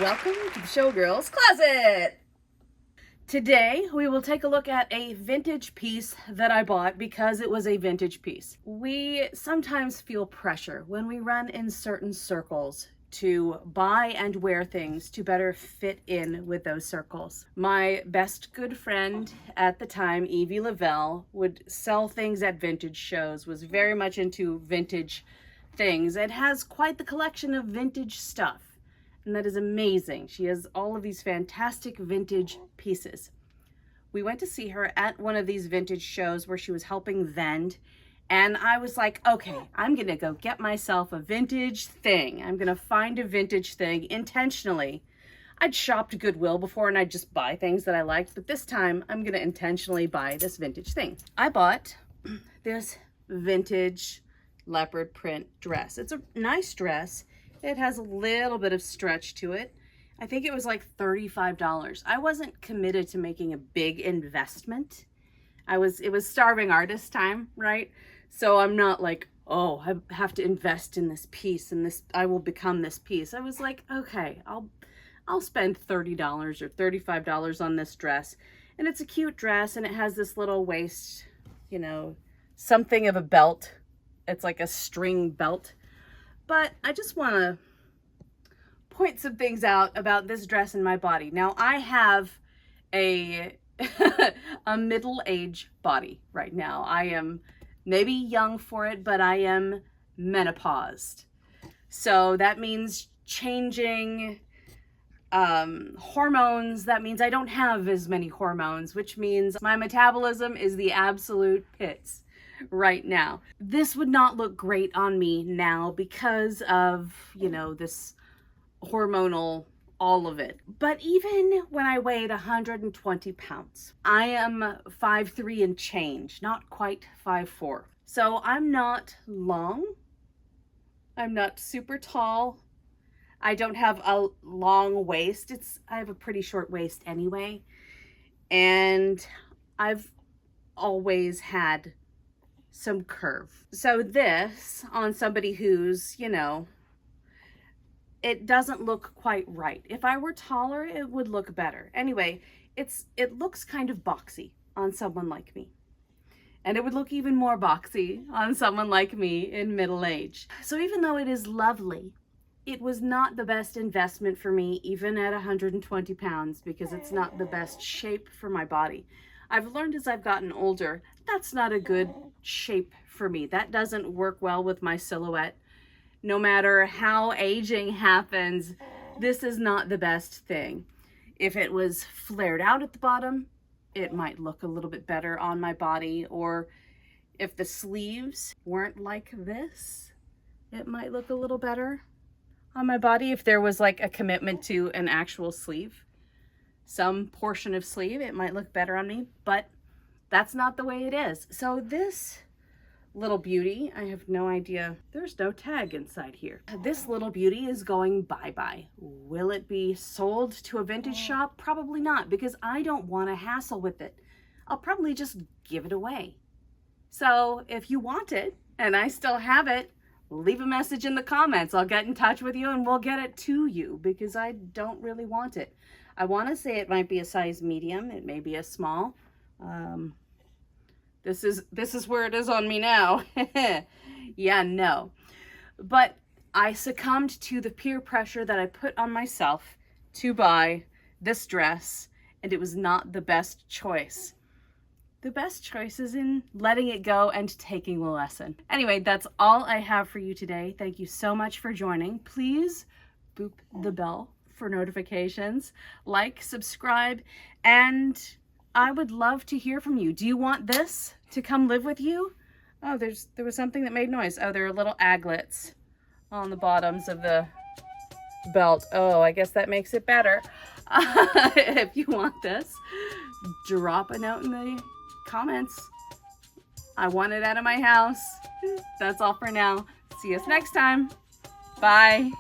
Welcome to the Showgirl's Closet! Today we will take a look at a vintage piece that I bought because it was a vintage piece. We sometimes feel pressure when we run in certain circles to buy and wear things to better fit in with those circles. My best good friend at the time, Evie Lavelle, would sell things at vintage shows, was very much into vintage things, and has quite the collection of vintage stuff. And that is amazing. She has all of these fantastic vintage pieces. We went to see her at one of these vintage shows where she was helping vend. And I was like, okay, I'm going to go get myself a vintage thing. I'm going to find a vintage thing intentionally. I'd shopped Goodwill before and I'd just buy things that I liked. But this time I'm going to intentionally buy this vintage thing. I bought this vintage leopard print dress. It's a nice dress. It has a little bit of stretch to it. I think it was like $35. I wasn't committed to making a big investment. It was starving artist time, right? So I'm not like, oh, I have to invest in this piece and I will become this piece. I was like, okay, I'll spend $30 or $35 on this dress. And it's a cute dress and it has this little waist, you know, something of a belt. It's like a string belt. But I just want to point some things out about this dress and my body. Now, I have a middle-aged body right now. I am maybe young for it, but I am menopaused. So that means changing hormones. That means I don't have as many hormones, which means my metabolism is the absolute pits right now. This would not look great on me now because of, you know, this hormonal, all of it. But even when I weighed 120 pounds, I am 5'3" and change, not quite 5'4". So I'm not long. I'm not super tall. I don't have a long waist. I have a pretty short waist anyway. And I've always had some curve. So this, on somebody who's, you know, it doesn't look quite right. If I were taller, it would look better. Anyway, it looks kind of boxy on someone like me. And it would look even more boxy on someone like me in middle age. So even though it is lovely, it was not the best investment for me, even at 120 pounds, because it's not the best shape for my body. I've learned as I've gotten older, that's not a good shape for me. That doesn't work well with my silhouette. No matter how aging happens, this is not the best thing. If it was flared out at the bottom, it might look a little bit better on my body. Or if the sleeves weren't like this, it might look a little better on my body. If there was like a commitment to an actual sleeve, some portion of sleeve, it might look better on me, but that's not the way it is. So this little beauty, I have no idea. There's no tag inside here. This little beauty is going bye-bye. Will it be sold to a vintage shop? Probably not, because I don't want to hassle with it. I'll probably just give it away. So if you want it and I still have it, leave a message in the comments. I'll get in touch with you and we'll get it to you, because I don't really want it. I want to say it might be a size medium. It may be a small. This is where it is on me now. Yeah, no. But I succumbed to the peer pressure that I put on myself to buy this dress, and it was not the best choice. The best choice is in letting it go and taking the lesson. Anyway, that's all I have for you today. Thank you so much for joining. Please boop the bell for notifications, like, subscribe, and I would love to hear from you. Do you want this to come live with you? Oh, there was something that made noise. Oh, there are little aglets on the bottoms of the belt. Oh, I guess that makes it better. If you want this, drop a note in the comments. I want it out of my house. That's all for now. See us next time. Bye.